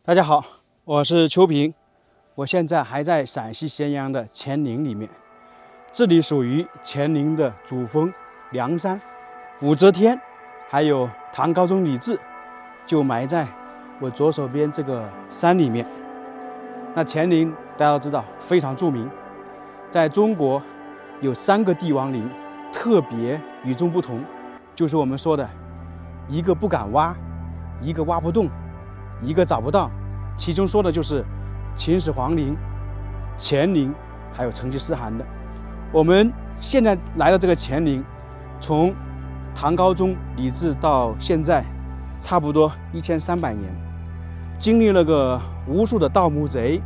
大家好，我是邱平，我现在还在陕西咸阳的乾陵里面，这里属于乾陵的主峰梁山，武则天还有唐高宗李治就埋在我左手边这个山里面。那乾陵大家都知道非常著名，在中国有3个帝王陵特别与众不同，就是我们说的一个不敢挖，一个挖不动，一个找不到。其中说的就是秦始皇陵、乾陵，还有成吉思汗的。我们现在来到这个乾陵，从唐高宗李治到现在，差不多1300年，经历了个无数的盗墓贼，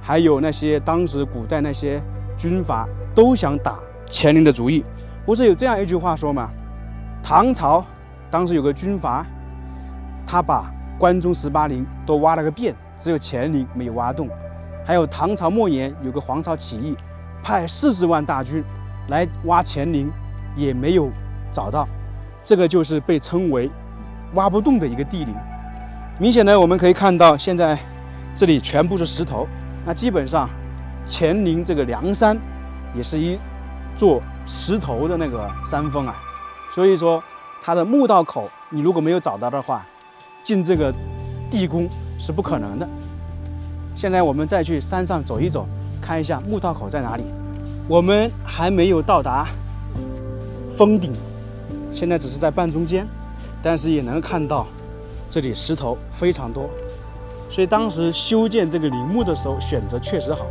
还有那些当时古代那些军阀都想打乾陵的主意。不是有这样一句话说吗？唐朝当时有个军阀，他把关中18陵都挖了个遍，只有乾陵没有挖动。还有唐朝末年有个黄巢起义，派40万大军来挖乾陵，也没有找到。这个就是被称为挖不动的一个帝陵。明显的我们可以看到，现在这里全部是石头。那基本上乾陵这个梁山也是一座石头的那个山峰啊，所以说它的墓道口你如果没有找到的话，进这个地宫是不可能的。现在我们再去山上走一走，看一下墓道口在哪里。我们还没有到达峰顶，现在只是在半中间，但是也能看到这里石头非常多，所以当时修建这个陵墓的时候选择确实好。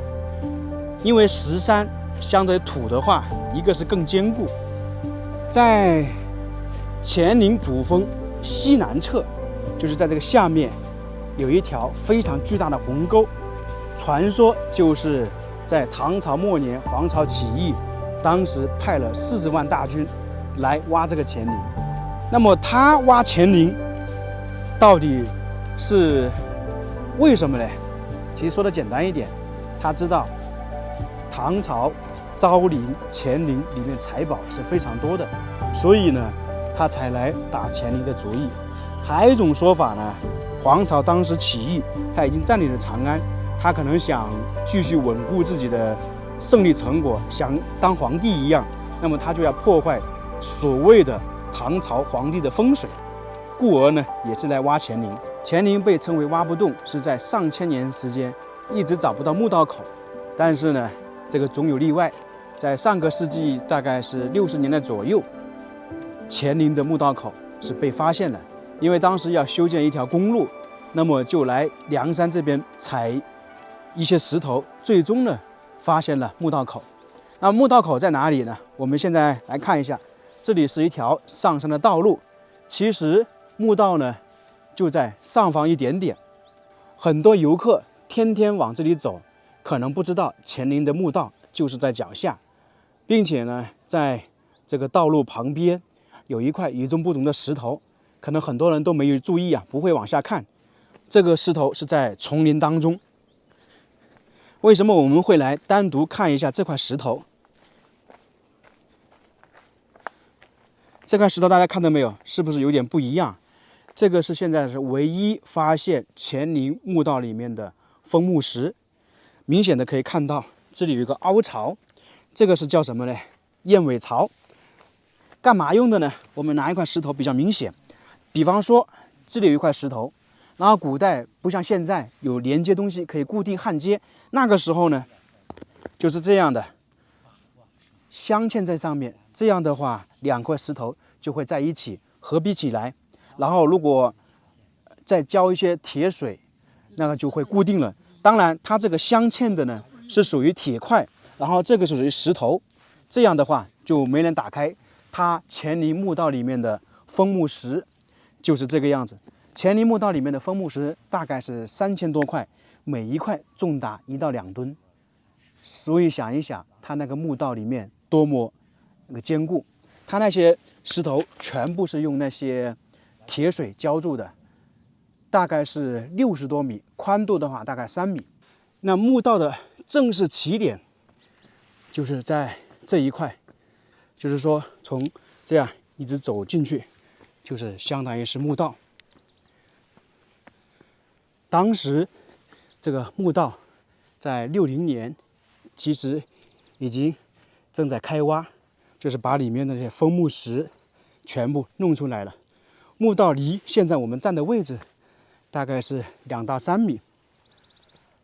因为石山相对土的话，一个是更坚固。在乾陵主峰西南侧，就是在这个下面有一条非常巨大的鸿沟，传说就是在唐朝末年黄巢起义，当时派了40万大军来挖这个乾陵。那么他挖乾陵到底是为什么呢？其实说的简单一点，他知道唐朝昭陵、乾陵里面财宝是非常多的，所以呢他才来打乾陵的主意。还有一种说法呢，黄巢当时起义，他已经占领了长安，他可能想继续稳固自己的胜利成果，想当皇帝一样，那么他就要破坏所谓的唐朝皇帝的风水，故而呢也是来挖乾陵。乾陵被称为挖不动，是在上千年时间一直找不到墓道口。但是呢这个总有例外，在上个世纪大概是60年代左右，乾陵的墓道口是被发现了。因为当时要修建一条公路，那么就来梁山这边采一些石头，最终呢发现了墓道口。那墓道口在哪里呢？我们现在来看一下，这里是一条上山的道路，其实墓道呢就在上方一点点。很多游客天天往这里走，可能不知道乾陵的墓道就是在脚下，并且呢在这个道路旁边有一块与众不同的石头，可能很多人都没有注意啊，不会往下看。这个石头是在丛林当中。为什么我们会来单独看一下这块石头？这块石头大家看到没有？是不是有点不一样？这个是现在是唯一发现乾陵墓道里面的封墓石，明显的可以看到这里有一个凹槽，这个是叫什么呢？燕尾槽。干嘛用的呢？我们拿一块石头比较明显，比方说这里有一块石头，然后古代不像现在有连接东西可以固定焊接，那个时候呢就是这样的，镶嵌在上面，这样的话2块石头就会在一起合璧起来，然后如果再浇一些铁水，那个就会固定了。当然它这个镶嵌的呢是属于铁块，然后这个是属于石头，这样的话就没人打开。它乾陵墓道里面的封墓石就是这个样子。乾陵墓道里面的封墓石大概是3000多块，每一块重达1到2吨，所以想一想它那个墓道里面多么那个坚固。它那些石头全部是用那些铁水浇筑的，大概是60多米，宽度的话大概3米。那墓道的正式起点就是在这一块，就是说从这样一直走进去，就是相当于是墓道。当时这个墓道在60年，其实已经正在开挖，就是把里面的这些枫木石全部弄出来了。墓道离现在我们站的位置大概是2到3米。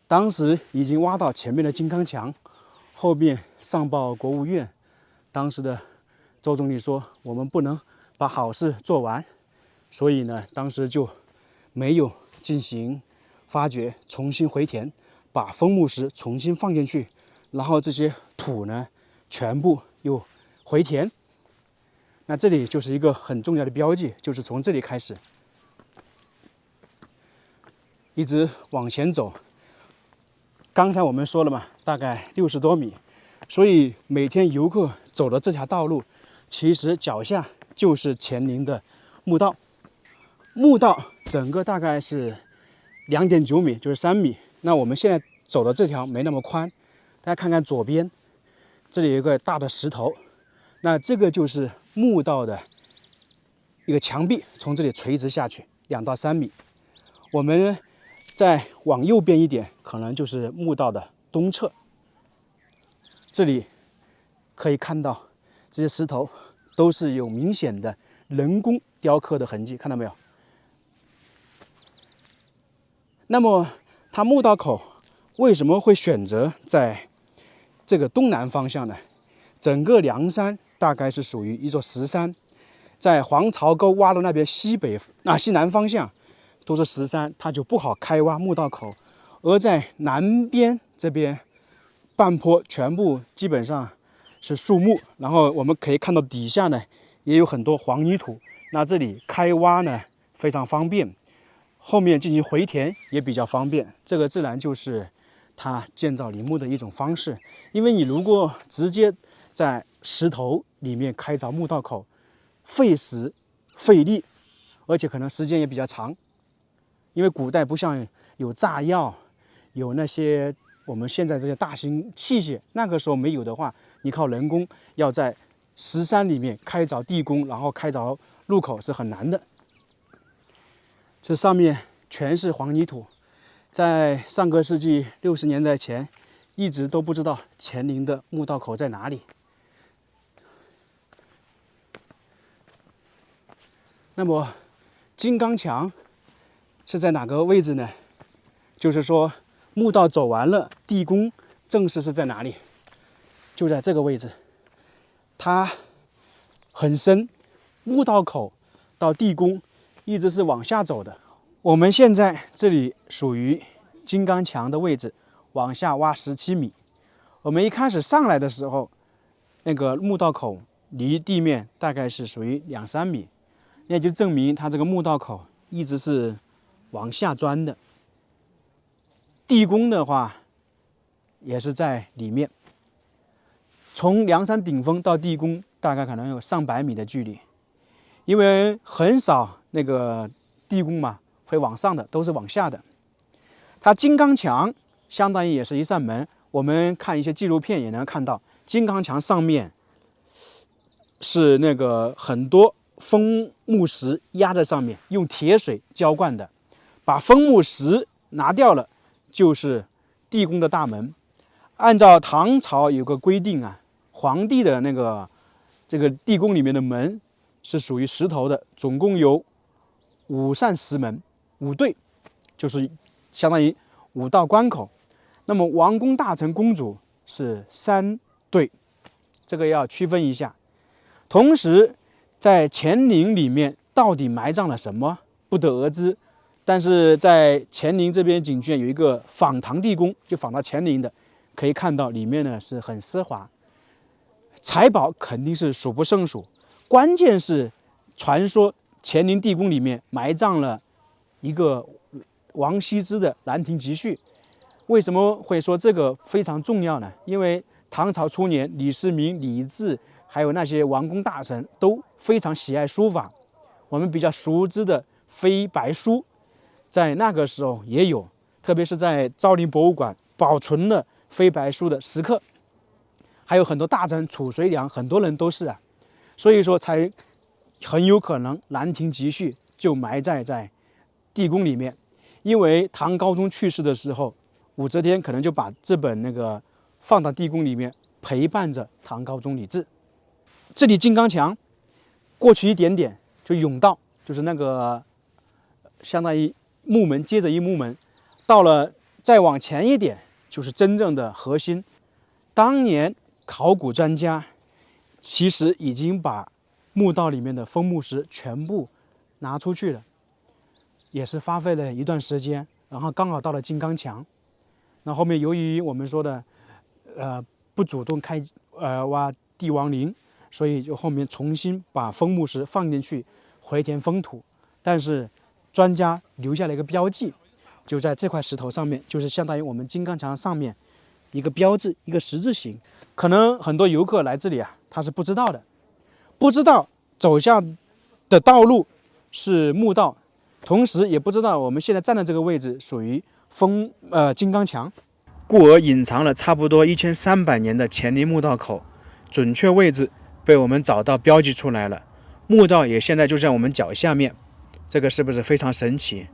当时已经挖到前面的金刚墙，后面上报国务院，当时的周总理说我们不能把好事做完，所以呢，当时就没有进行发掘，重新回填，把枫木石重新放进去，然后这些土呢全部又回填。那这里就是一个很重要的标记，就是从这里开始，一直往前走。刚才我们说了嘛，大概60多米，所以每天游客走的这条道路，其实脚下就是乾陵的墓道。墓道整个大概是2.9米，就是3米。那我们现在走的这条没那么宽，大家看看左边，这里有一个大的石头，那这个就是墓道的一个墙壁，从这里垂直下去2到3米。我们再往右边一点，可能就是墓道的东侧。这里可以看到这些石头都是有明显的人工雕刻的痕迹，看到没有？那么它墓道口为什么会选择在这个东南方向呢？整个梁山大概是属于一座石山，在黄巢沟挖的那边西南方向都是石山，它就不好开挖墓道口。而在南边这边半坡全部基本上是树木，然后我们可以看到底下呢也有很多黄泥土，那这里开挖呢非常方便，后面进行回填也比较方便。这个自然就是它建造陵墓的一种方式。因为你如果直接在石头里面开凿墓道口，费时费力，而且可能时间也比较长。因为古代不像有炸药，有那些我们现在这些大型器械，那个时候没有的话，你靠人工要在石山里面开凿地宫，然后开凿入口是很难的。这上面全是黄泥土，在上个世纪60年代前，一直都不知道乾陵的墓道口在哪里。那么金刚墙是在哪个位置呢？就是说墓道走完了，地宫正式是在哪里？就在这个位置，它很深，墓道口到地宫一直是往下走的。我们现在这里属于金刚墙的位置，往下挖17米。我们一开始上来的时候，那个墓道口离地面大概是属于2、3米，那就证明它这个墓道口一直是往下钻的。地宫的话也是在里面，从梁山顶峰到地宫大概可能有上百米的距离，因为很少那个地宫嘛会往上的，都是往下的。它金刚墙相当于也是一扇门，我们看一些纪录片也能看到，金刚墙上面是那个很多枫木石压在上面，用铁水浇灌的。把枫木石拿掉了，就是地宫的大门。按照唐朝有个规定啊，皇帝的这个地宫里面的门是属于石头的，总共有5扇石门，5对，就是相当于5道关口。那么王公大臣公主是3对，这个要区分一下。同时在乾陵里面到底埋葬了什么不得而知，但是在乾陵这边景区有一个仿唐地宫，就仿到乾陵的，可以看到里面呢是很奢华，财宝肯定是数不胜数。关键是传说乾陵地宫里面埋葬了一个王羲之的《兰亭集序》。为什么会说这个非常重要呢？因为唐朝初年，李世民、李治还有那些王公大臣都非常喜爱书法。我们比较熟知的飞白书，在那个时候也有，特别是在昭陵博物馆保存了飞白书的石刻，还有很多大臣褚遂良，很多人都是啊，所以说才很有可能《兰亭集序》就埋在地宫里面。因为唐高宗去世的时候，武则天可能就把这本那个放到地宫里面，陪伴着唐高宗李治。这里金刚墙过去一点点就甬道，就是那个相当于木门接着一木门，到了再往前一点就是真正的核心。当年考古专家其实已经把墓道里面的封墓石全部拿出去了，也是花费了一段时间，然后刚好到了金刚墙。那后面由于我们说的不主动挖帝王陵，所以就后面重新把封墓石放进去回填封土。但是专家留下了一个标记，就在这块石头上面，就是相当于我们金刚墙上面一个标志，一个十字形。可能很多游客来这里啊，他是不知道的，不知道走下的道路是墓道，同时也不知道我们现在站的这个位置属于金刚墙，故而隐藏了差不多1300年的乾陵墓道口，准确位置被我们找到标记出来了。墓道也现在就在我们脚下面，这个是不是非常神奇？